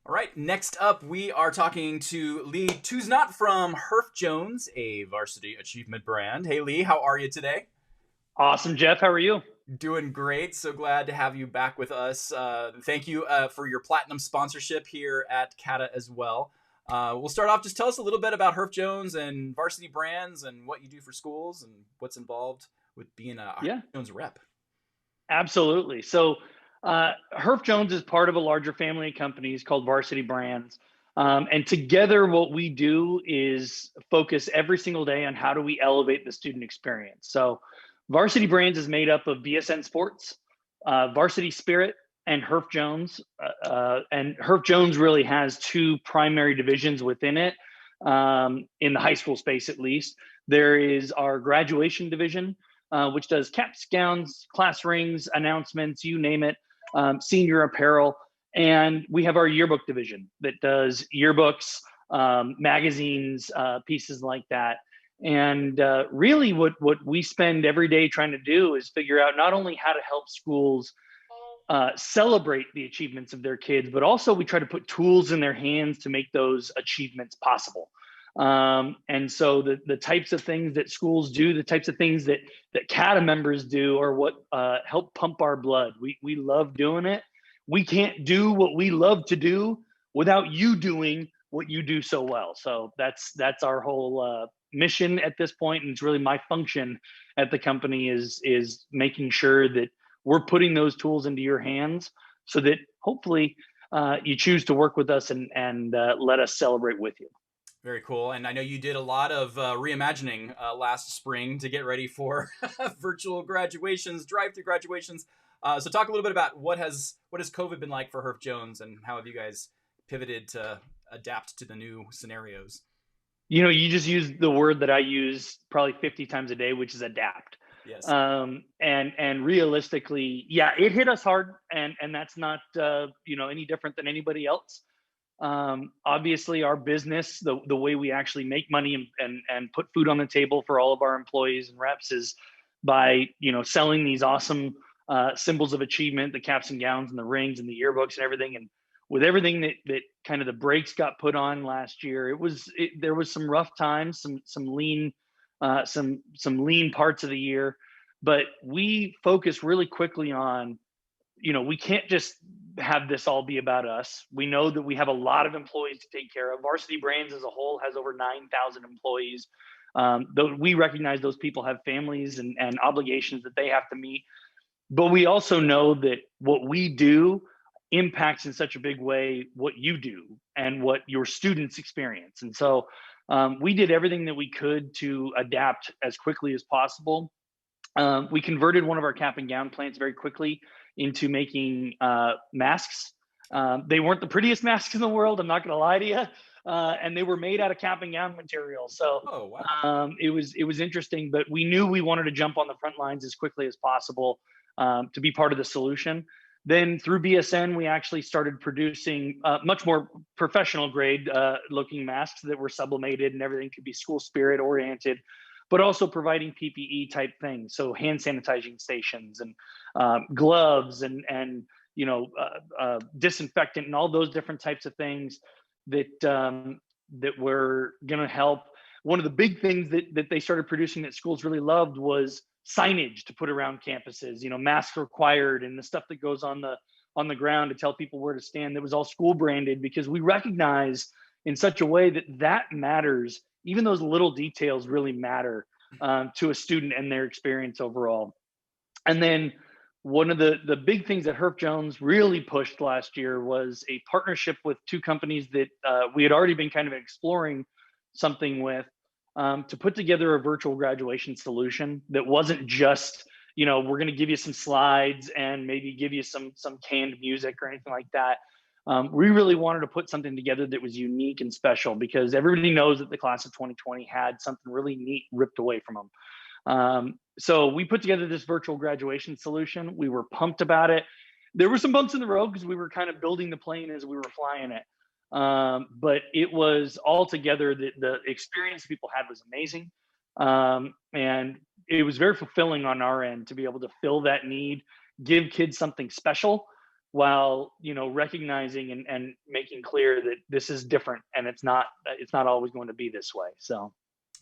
All right, next up, we are talking to Lee Tousignant from Herff Jones, a varsity achievement brand. Hey, Lee, how are you today? Awesome, Jeff. How are you? Doing great. So glad to have you back with us. Thank you for your platinum sponsorship here at CADA as well. We'll start off. Just tell us a little bit about Herff Jones and Varsity Brands and what you do for schools and what's involved with being a Herff Yeah, Jones rep. absolutely. Herff Jones is part of a larger family of companies called Varsity Brands. And together, what we do is focus every single day on how do we elevate the student experience. So, Varsity Brands is made up of BSN Sports, Varsity Spirit, and Herff Jones. And Herff Jones really has two primary divisions within it, in the high school space at least. There is our graduation division, which does caps, gowns, class rings, announcements, you name it, senior apparel. And we have our yearbook division that does yearbooks, magazines, pieces like that. And really, what we spend every day trying to do is figure out not only how to help schools celebrate the achievements of their kids, but also we try to put tools in their hands to make those achievements possible. And so the types of things that schools do, the types of things that CADA members do, are what help pump our blood. We love doing it. We can't do what we love to do without you doing what you do so well. So that's our whole mission at this point, and it's really my function at the company is making sure that we're putting those tools into your hands so that hopefully you choose to work with us and let us celebrate with you. Very cool. And I know you did a lot of reimagining last spring to get ready for virtual graduations, drive-through graduations. So talk a little bit about what has COVID been like for Herff Jones, and how have you guys pivoted to adapt to the new scenarios? You just used the word that I use probably 50 times a day, which is adapt. Yes. And realistically, yeah, it hit us hard, and that's not any different than anybody else. Obviously, our business, the way we actually make money and put food on the table for all of our employees and reps, is by selling these awesome symbols of achievement, the caps and gowns and the rings and the yearbooks and everything. And with everything that kind of the brakes got put on last year, there was some rough times, some lean some lean parts of the year, but we focused really quickly on, we can't just have this all be about us. We know that we have a lot of employees to take care of. Varsity Brands as a whole has over 9,000 employees. Though we recognize those people have families and obligations that they have to meet. But we also know that what we do impacts in such a big way what you do and what your students experience. And so we did everything that we could to adapt as quickly as possible. We converted one of our cap and gown plants very quickly into making masks. They weren't the prettiest masks in the world, I'm not going to lie to you. And they were made out of cap and gown material. So Oh, wow. it was interesting, but we knew we wanted to jump on the front lines as quickly as possible to be part of the solution. Then through BSN, we actually started producing much more professional grade looking masks that were sublimated and everything could be school spirit oriented, but also providing PPE type things. So hand sanitizing stations and gloves and disinfectant and all those different types of things that were going to help. One of the big things that they started producing that schools really loved was signage to put around campuses, masks required, and the stuff that goes on the ground to tell people where to stand. That was all school branded, because we recognize in such a way that matters. Even those little details really matter to a student and their experience overall. And then one of the big things that Herff Jones really pushed last year was a partnership with two companies that we had already been kind of exploring something with, to put together a virtual graduation solution that wasn't just, we're going to give you some slides and maybe give you some canned music or anything like that. We really wanted to put something together that was unique and special, because everybody knows that the class of 2020 had something really neat ripped away from them. So we put together this virtual graduation solution. We were pumped about it. There were some bumps in the road because we were kind of building the plane as we were flying it. But it was altogether, the experience people had was amazing. And it was very fulfilling on our end to be able to fill that need, give kids something special, while, recognizing and making clear that this is different and it's not always going to be this way. So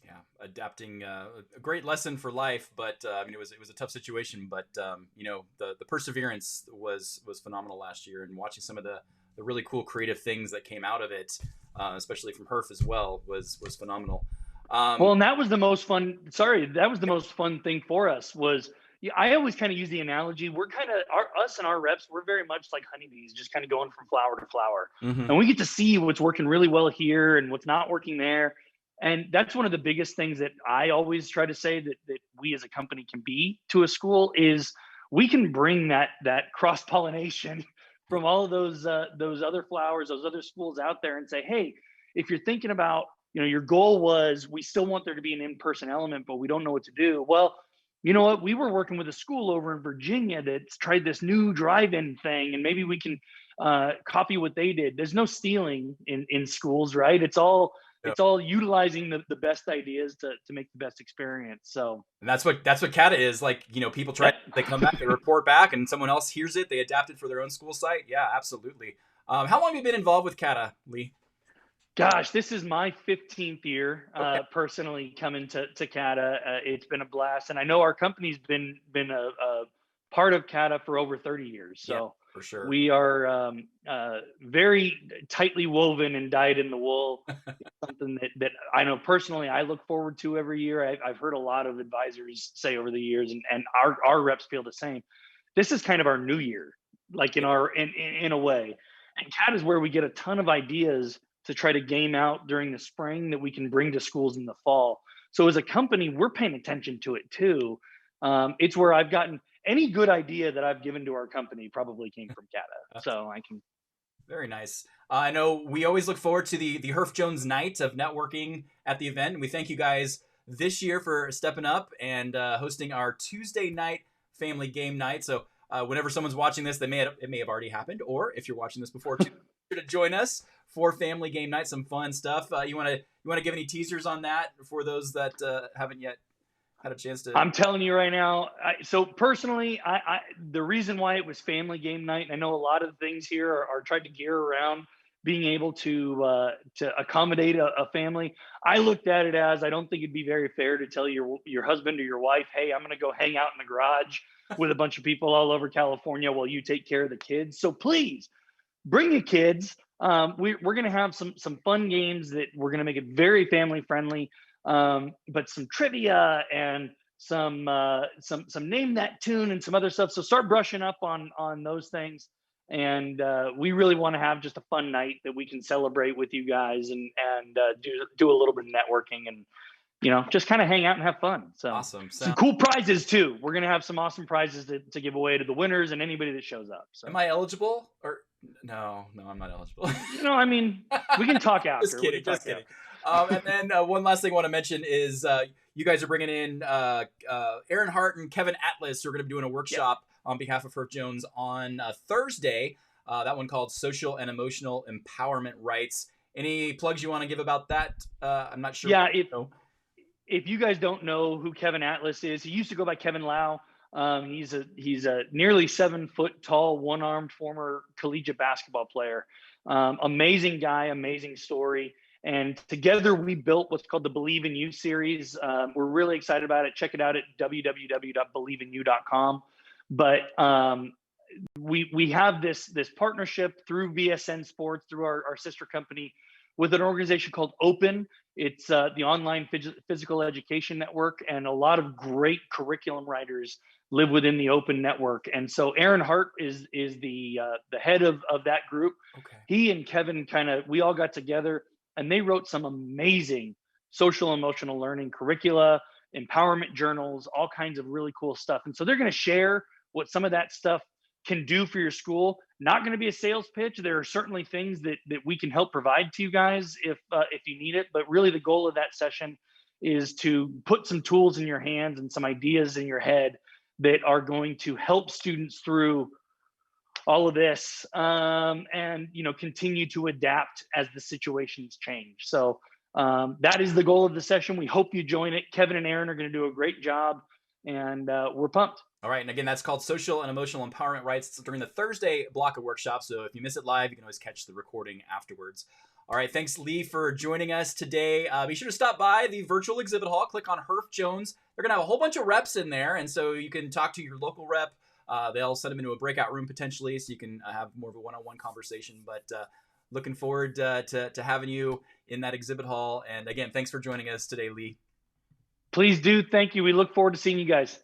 Yeah, adapting a great lesson for life, but I mean it was a tough situation, but the perseverance was phenomenal last year, and watching some of the really cool creative things that came out of it, especially from Herff as well, was phenomenal. well, and that was the most fun. Sorry, that was the most fun thing for us was. Yeah, I always kind of use the analogy. We're kind of us and our reps. We're very much like honeybees, just kind of going from flower to flower, Mhm. and we get to see what's working really well here and what's not working there. And that's one of the biggest things that I always try to say that we as a company can be to a school is we can bring that cross pollination from all of those other flowers, those other schools out there, and say, hey, if you're thinking about your goal was we still want there to be an in-person element, but we don't know what to do. Well, you know what? We were working with a school over in Virginia that's tried this new drive-in thing, and maybe we can copy what they did. There's no stealing in schools, right? It's all utilizing the best ideas to make the best experience. So, And that's what CADA is like. People try, that, they come back, they report back, and someone else hears it, they adapt it for their own school site. Yeah, absolutely. How long have you been involved with CADA, Lee? gosh, this is my 15th year Okay. personally coming to CADA. It's been a blast, and I know our company's been a part of CADA for over 30 years. Yeah, So for sure. we are very tightly woven and dyed in the wool. It's something that I know personally I look forward to every year. I've heard a lot of advisors say over the years, and our reps feel the same. This is kind of our new year, like in a way. And CAD is where we get a ton of ideas to try to game out during the spring that we can bring to schools in the fall. So as a company, we're paying attention to it too. It's where I've gotten any good idea that I've given to our company probably came from CADA. So I can. Very nice. I know we always look forward to the Herff Jones night of networking at the event, and we thank you guys this year for stepping up and hosting our Tuesday night family game night. So whenever someone's watching this, it may have already happened, or if you're watching this before, too, sure to join us for family game night. Some fun stuff. You want to give any teasers on that for those that haven't yet had a chance to? I'm telling you right now. So personally, the reason why it was family game night, and I know a lot of things here are tried to gear around being able to accommodate a family. I looked at it as I don't think it'd be very fair to tell your husband or your wife, hey, I'm going to go hang out in the garage with a bunch of people all over California while you take care of the kids. So please bring your kids. We're going to have some fun games that we're going to make it very family friendly, but some trivia and some name that tune and some other stuff. So start brushing up on those things, and we really want to have just a fun night that we can celebrate with you guys and do a little bit of networking and just kind of hang out and have fun. So Awesome. some cool prizes too. We're gonna have some awesome prizes to give away to the winners and anybody that shows up. So Am I eligible or no? No, I'm not eligible. I mean, we can talk after. Just kidding. Just kidding. And then one last thing I want to mention is you guys are bringing in Aaron Hart and Kevin Atlas, who are going to be doing a workshop on behalf of Herff Jones on Thursday. That one called Social and Emotional Empowerment Rights. Any plugs you want to give about that? I'm not sure. Yeah, if you guys don't know who Kevin Atlas is, he used to go by Kevin Lau. He's a nearly 7 foot tall, one-armed former collegiate basketball player. Amazing guy, amazing story. And together we built what's called the Believe in You series. We're really excited about it. Check it out at www.believeinu.com. But we have this partnership through VSN Sports, through our sister company, with an organization called Open. It's the online physical education network, and a lot of great curriculum writers live within the Open network. And so Aaron Hart is the head of that group. Okay. He and Kevin we all got together and they wrote some amazing social emotional learning curricula, empowerment journals, all kinds of really cool stuff. And so they're going to share what some of that stuff can do for your school. Not going to be a sales pitch. There are certainly things that we can help provide to you guys if you need it. But really the goal of that session is to put some tools in your hands and some ideas in your head that are going to help students through all of this and continue to adapt as the situations change. So that is the goal of the session. We hope you join it. Kevin and Aaron are going to do a great job. and we're pumped. All right. And again, that's called Social and Emotional Empowerment Rights during the Thursday block of workshops. So if you miss it live, you can always catch the recording afterwards. All right. Thanks, Lee, for joining us today. Be sure to stop by the virtual exhibit hall. Click on Herff Jones. They're going to have a whole bunch of reps in there. And so you can talk to your local rep. They'll send them into a breakout room potentially so you can have more of a one-on-one conversation. But looking forward to having you in that exhibit hall. And again, thanks for joining us today, Lee. Please do. Thank you. We look forward to seeing you guys.